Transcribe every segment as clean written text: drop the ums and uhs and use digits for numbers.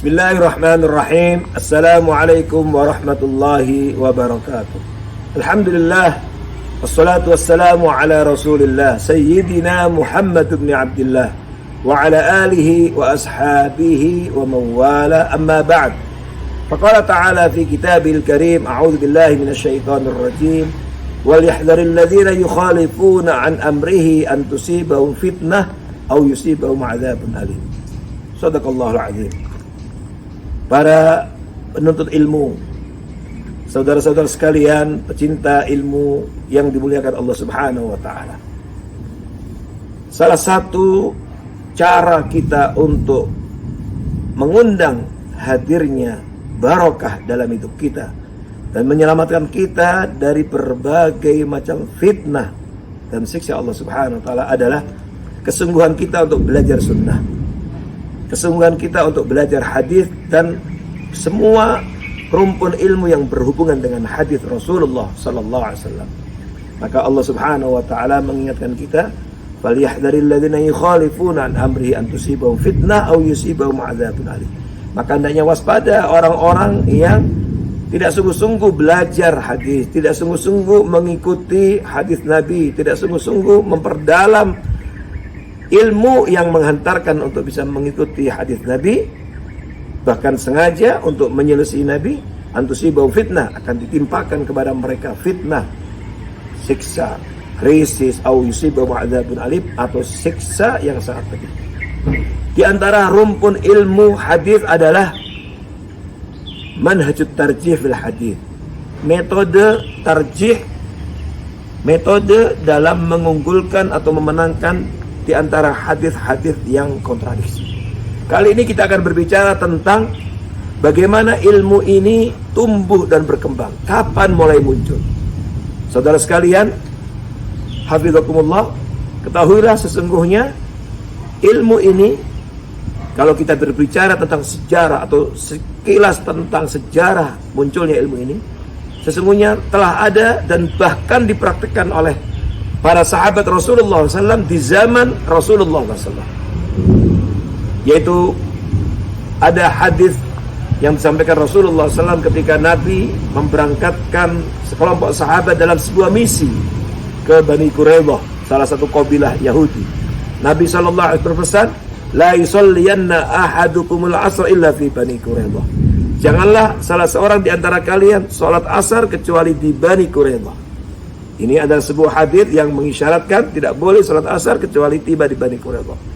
Bismillahirrahmanirrahim. Assalamualaikum warahmatullahi wabarakatuh. Alhamdulillah, wassalatu wassalamu ala rasulillah Sayyidina Muhammad ibn Abdillah wa ala alihi wa ashabihi wa mawala, amma ba'd. Faqala ta'ala fi kitabil karim, a'udhu billahi minasyaitanir rajim, wal yahdharil ladzina yukhalifuna an amrihi an tusibahum fitnah aw yusibahum 'adzabun alim. Shadaqallahul azim. Para penuntut ilmu, saudara-saudara sekalian, pecinta ilmu yang dimuliakan Allah Subhanahu wa taala. Salah satu cara kita untuk mengundang hadirnya barokah dalam hidup kita dan menyelamatkan kita dari berbagai macam fitnah dan siksa Allah Subhanahu wa taala adalah kesungguhan kita untuk belajar sunnah, kesungguhan kita untuk belajar hadis dan semua rumpun ilmu yang berhubungan dengan hadis Rasulullah sallallahu alaihi wasallam. Maka Allah Subhanahu wa taala mengingatkan kita, "Falyahdharil ladzina yukhalifuna an amrihi an tusibahum fitnah aw yusibahum 'adzabun alim." Maka hendaknya waspada orang-orang yang tidak sungguh-sungguh belajar hadis, tidak sungguh-sungguh mengikuti hadis Nabi, tidak sungguh-sungguh memperdalam ilmu yang menghantarkan untuk bisa mengikuti hadis Nabi, bahkan sengaja untuk menyelisih Nabi, antusibau fitnah, akan ditimpakan kepada mereka fitnah, siksa, krisis, au yusibau adzabun alim, atau siksa yang sangat pedih. Di antara rumpun ilmu hadis adalah manhajut tarjih fil hadis, metode tarjih, metode dalam mengunggulkan atau memenangkan di antara hadis-hadis yang kontradiksi. Kali ini kita akan berbicara tentang bagaimana ilmu ini tumbuh dan berkembang. Kapan mulai muncul? Saudara sekalian, hafizakumullah, ketahuilah sesungguhnya ilmu ini, kalau kita berbicara tentang sejarah atau sekilas tentang sejarah munculnya ilmu ini, sesungguhnya telah ada dan bahkan dipraktikkan oleh para sahabat Rasulullah SAW di zaman Rasulullah SAW. Yaitu ada hadis yang disampaikan Rasulullah SAW ketika Nabi memberangkatkan sekelompok sahabat dalam sebuah misi ke Bani Quraidah, salah satu kabilah Yahudi. Nabi SAW berpesan, "La yusalliyanna ahadukumul asr illa fi Bani Quraidah." Janganlah salah seorang di antara kalian sholat asar kecuali di Bani Quraidah. Ini adalah sebuah hadis yang mengisyaratkan tidak boleh salat asar kecuali tiba di Bani Quraidah.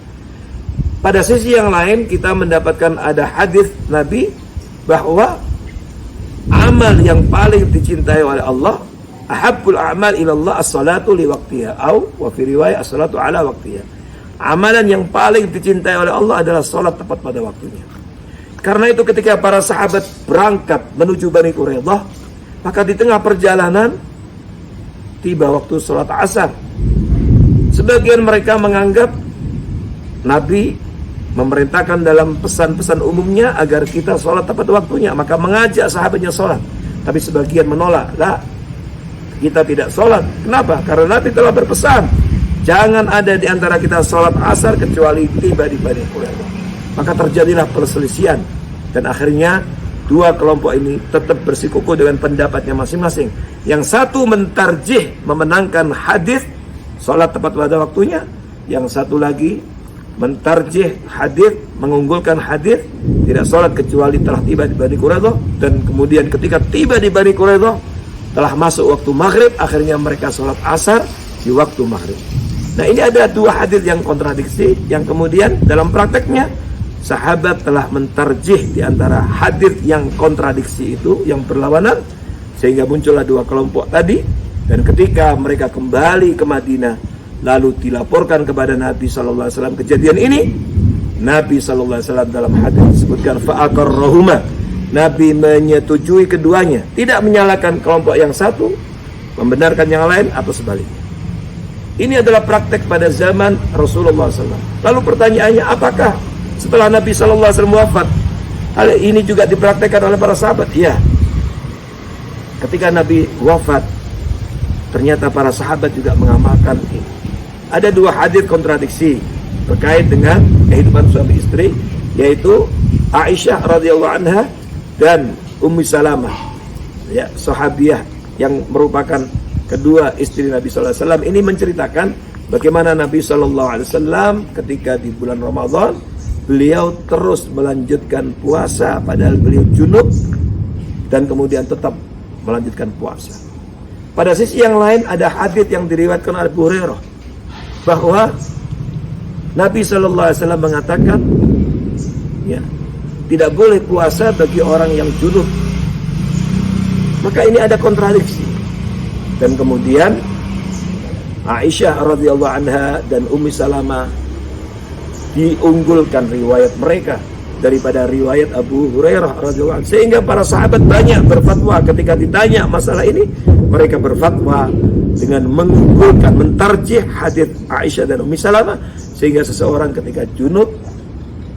Pada sisi yang lain kita mendapatkan ada hadis Nabi bahwa amal yang paling dicintai oleh Allah, ahabbul a'mal ilallah as-salatu li waqtiha, atau wa fi riwayat as-salatu ala waqtiha. Amalan yang paling dicintai oleh Allah adalah salat tepat pada waktunya. Karena itu ketika para sahabat berangkat menuju Bani Quraidah, maka di tengah perjalanan tiba waktu sholat asar. Sebagian mereka menganggap Nabi memerintahkan dalam pesan-pesan umumnya agar kita sholat tepat waktunya, maka mengajak sahabatnya sholat. Tapi sebagian menolak, lah, kita tidak sholat. Kenapa? Karena Nabi telah berpesan, jangan ada di antara kita sholat asar kecuali tiba di Bani Quraidah. Maka terjadilah perselisihan dan akhirnya dua kelompok ini tetap bersikukuh dengan pendapatnya masing-masing. Yang satu mentarjih, memenangkan hadis sholat tepat pada waktunya. Yang satu lagi mentarjih hadis, mengunggulkan hadis tidak sholat kecuali telah tiba di Bani Quraidah. Dan kemudian ketika tiba di Bani Quraidah telah masuk waktu maghrib, akhirnya mereka sholat asar di waktu maghrib. Nah, ini ada dua hadis yang kontradiksi, yang kemudian dalam prakteknya sahabat telah mentarjih di antara hadis yang kontradiksi itu, yang berlawanan, sehingga muncullah dua kelompok tadi. Dan ketika mereka kembali ke Madinah, lalu dilaporkan kepada Nabi SAW kejadian ini, Nabi SAW dalam hadis disebutkan fa'aqarrahuma, Nabi menyetujui keduanya, tidak menyalahkan kelompok yang satu, membenarkan yang lain atau sebaliknya. Ini adalah praktek pada zaman Rasulullah SAW. Lalu pertanyaannya, apakah setelah Nabi SAW wafat hal ini juga dipraktekkan oleh para sahabat? Ya. Ketika Nabi wafat, ternyata para sahabat juga mengamalkan ini. Ada dua hadis kontradiksi terkait dengan kehidupan suami istri, yaitu Aisyah radhiyallahu anha dan Ummu Salamah, ya, sahabiah yang merupakan kedua istri Nabi sallallahu alaihi wasallam, ini menceritakan bagaimana Nabi sallallahu alaihi wasallam ketika di bulan Ramadan beliau terus melanjutkan puasa padahal beliau junub dan kemudian tetap melanjutkan puasa. Pada sisi yang lain ada hadits yang diriwayatkan oleh Abu Hurairah bahwa Nabi sallallahu alaihi wasallam mengatakan, ya, tidak boleh puasa bagi orang yang junub. Maka ini ada kontradiksi. Dan kemudian Aisyah radhiyallahu anha dan Ummi Salamah diunggulkan riwayat mereka daripada riwayat Abu Hurairah radhiyallahu anhu, sehingga para sahabat banyak berfatwa ketika ditanya masalah ini, mereka berfatwa dengan mengunggulkan, mentarjih hadis Aisyah dan Ummi Salamah, sehingga seseorang ketika junub,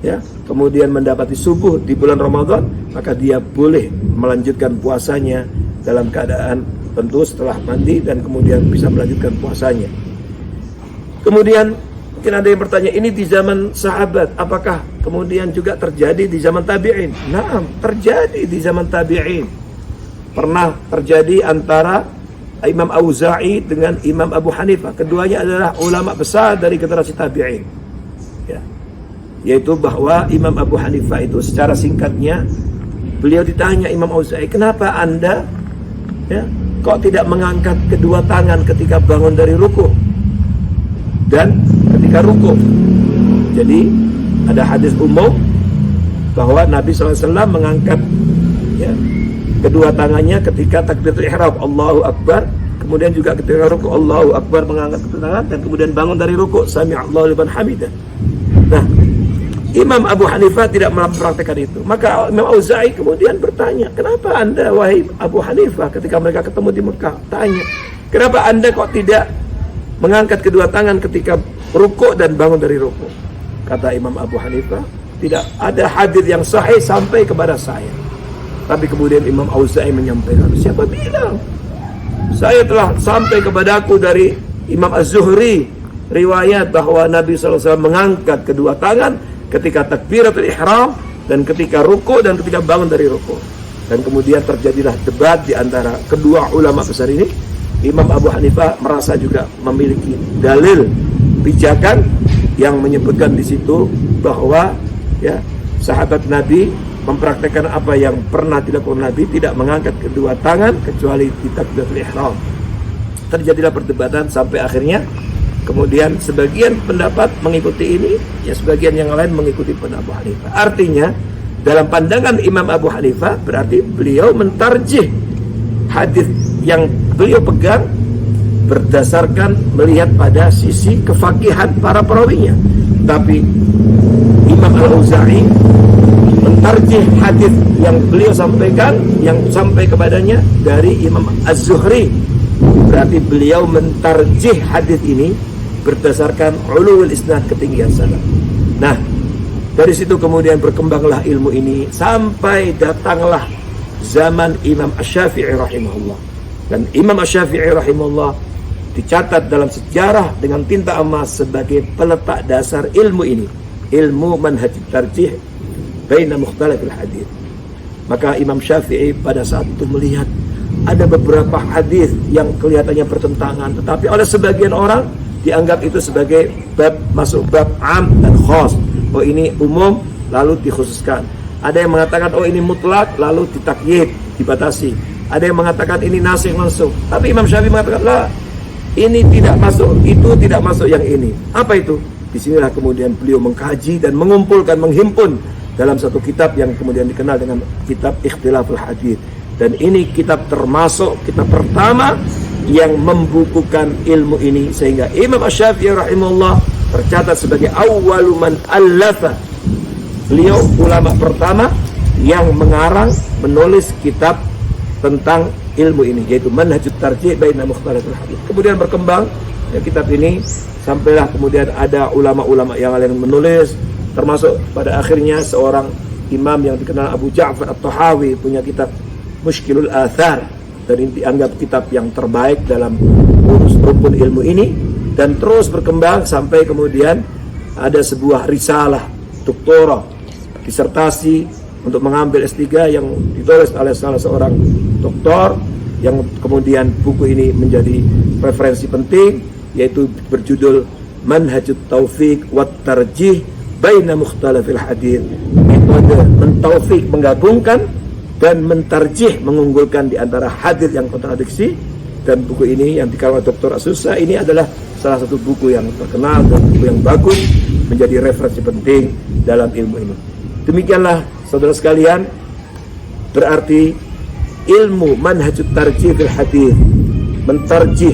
ya, kemudian mendapati subuh di bulan Ramadan, maka dia boleh melanjutkan puasanya dalam keadaan tentu setelah mandi dan kemudian bisa melanjutkan puasanya. Kemudian mungkin ada yang bertanya, ini di zaman sahabat, apakah kemudian juga terjadi di zaman tabi'in? Naam, terjadi di zaman tabi'in. Pernah terjadi antara Imam Auza'i dengan Imam Abu Hanifah. Keduanya adalah ulama besar dari generasi tabi'in, ya. Yaitu bahwa Imam Abu Hanifah itu secara singkatnya, beliau ditanya Imam Auza'i, kenapa anda, ya, kok tidak mengangkat kedua tangan ketika bangun dari ruku dan ketika ruku? Jadi ada hadis umum bahwa Nabi SAW mengangkat, ya, kedua tangannya ketika takbiratul ihram, Allahu Akbar, kemudian juga ketika ruku Allahu Akbar, mengangkat kedua tangan, dan kemudian bangun dari ruku, Sami'allahu liman hamidah. Nah, Imam Abu Hanifah tidak mempraktekkan itu. Maka Imam Auza'i kemudian bertanya, kenapa anda wahai Abu Hanifah, ketika mereka ketemu di Mekah, tanya, kenapa anda kok tidak mengangkat kedua tangan ketika rukuk dan bangun dari rukuk? Kata Imam Abu Hanifah, tidak ada hadis yang sahih sampai kepada saya. Tapi kemudian Imam Auza'i menyampaikan, siapa bilang? Saya telah sampai kepadaku dari Imam Az-Zuhri riwayat bahwa Nabi SAW mengangkat kedua tangan ketika takbiratul ihram dan ketika ruku dan ketika bangun dari ruku. Dan kemudian terjadilah debat di antara kedua ulama besar ini. Imam Abu Hanifah merasa juga memiliki dalil pijakan yang menyebutkan di situ bahwa, ya, sahabat Nabi mempraktekkan apa yang pernah dilakukan Nabi, tidak mengangkat kedua tangan kecuali di takbiratul ihram. Terjadilah perdebatan sampai akhirnya kemudian sebagian pendapat mengikuti ini, ya, sebagian yang lain mengikuti pendapat Abu Hanifah. Artinya dalam pandangan Imam Abu Hanifah berarti beliau mentarjih hadis yang beliau pegang berdasarkan melihat pada sisi kefakihan para perawinya. Tapi Imam Al-Auza'i mentarjih hadis yang beliau sampaikan, yang sampai kepadanya dari Imam Az-Zuhri. Berarti beliau mentarjih hadis ini berdasarkan ulul isnad, ketinggian sanad. Nah, dari situ kemudian berkembanglah ilmu ini sampai datanglah zaman Imam Asy-Syafi'i rahimahullah. Dan Imam Asy-Syafi'i rahimahullah dicatat dalam sejarah dengan tinta emas sebagai peletak dasar ilmu ini, ilmu manhaj tarjih baina mukhtalafil hadits. Maka Imam Syafi'i pada saat itu melihat ada beberapa hadis yang kelihatannya bertentangan, tetapi oleh sebagian orang dianggap itu sebagai bab, masuk bab am dan khas. Oh, ini umum lalu dikhususkan. Ada yang mengatakan oh ini mutlak lalu ditakyid, dibatasi. Ada yang mengatakan ini nasikh mansukh. Tapi Imam Syafi'i mengatakan lah, ini tidak masuk, itu tidak masuk yang ini. Apa itu? Disinilah kemudian beliau mengkaji dan mengumpulkan, menghimpun dalam satu kitab yang kemudian dikenal dengan kitab Ikhtilaful Hadits. Dan ini kitab termasuk kitab pertama yang membukukan ilmu ini, sehingga Imam Asy-Syafi'i rahimahullah tercatat sebagai awwalu man allafa. Beliau ulama pertama yang mengarang, menulis kitab tentang ilmu ini, yaitu Manhajut Tarjih Baina Mukhtalafil Hadits. Kemudian berkembang ya, kitab ini sampailah kemudian ada ulama-ulama yang lain menulis, termasuk pada akhirnya seorang imam yang dikenal Abu Ja'far At-Tahawi punya kitab Mushkilul Athar, dan ini dianggap kitab yang terbaik dalam urus rukun ilmu ini. Dan terus berkembang sampai kemudian ada sebuah risalah doktorah disertasi untuk mengambil S3 yang ditulis oleh salah seorang doktor, yang kemudian buku ini menjadi referensi penting, yaitu berjudul Manhajut Taufiq wat Tarjih Baina Mukhtalafil Hadits, metode mentaufik, menggabungkan dan mentarjih, mengunggulkan di antara hadis yang kontradiksi. Dan buku ini yang dikalau Dr. Asusa ini adalah salah satu buku yang terkenal dan buku yang bagus, menjadi referensi penting dalam ilmu ini. Demikianlah saudara sekalian, berarti ilmu manhajut tarjih fil hadis, mentarjih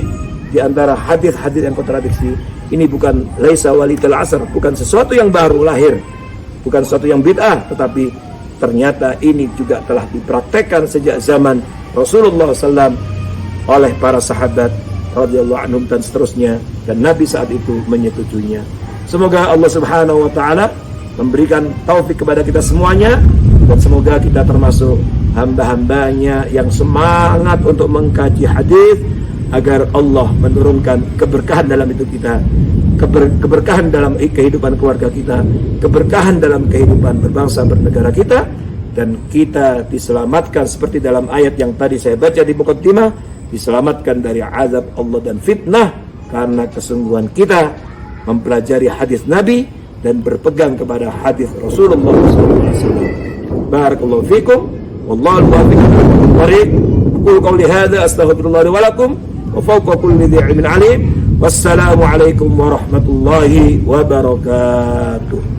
di antara hadis-hadis yang kontradiksi, ini bukan laisa walidal asr, bukan sesuatu yang baru lahir, bukan sesuatu yang bid'ah, tetapi ternyata ini juga telah dipraktekkan sejak zaman Rasulullah SAW oleh para sahabat radhiyallahu anhum dan seterusnya, dan Nabi saat itu menyetujuinya. Semoga Allah Subhanahu wa taala memberikan taufik kepada kita semuanya, dan semoga kita termasuk hamba-hambanya yang semangat untuk mengkaji hadis, agar Allah menurunkan keberkahan dalam hidup kita, keberkahan dalam kehidupan keluarga kita, keberkahan dalam kehidupan berbangsa bernegara kita, dan kita diselamatkan seperti dalam ayat yang tadi saya baca di muqaddimah, diselamatkan dari azab Allah dan fitnah karena kesungguhan kita mempelajari hadis Nabi dan berpegang kepada hadis Rasulullah SAW. Barakallahu fikum, wallahu muwaffiq ila thariq. Aqulu qawli hadza astaghfirullah wa lakum wa fawqa kulli dhi ilmin alim. Wassalamu alaikum warahmatullahi wabarakatuh.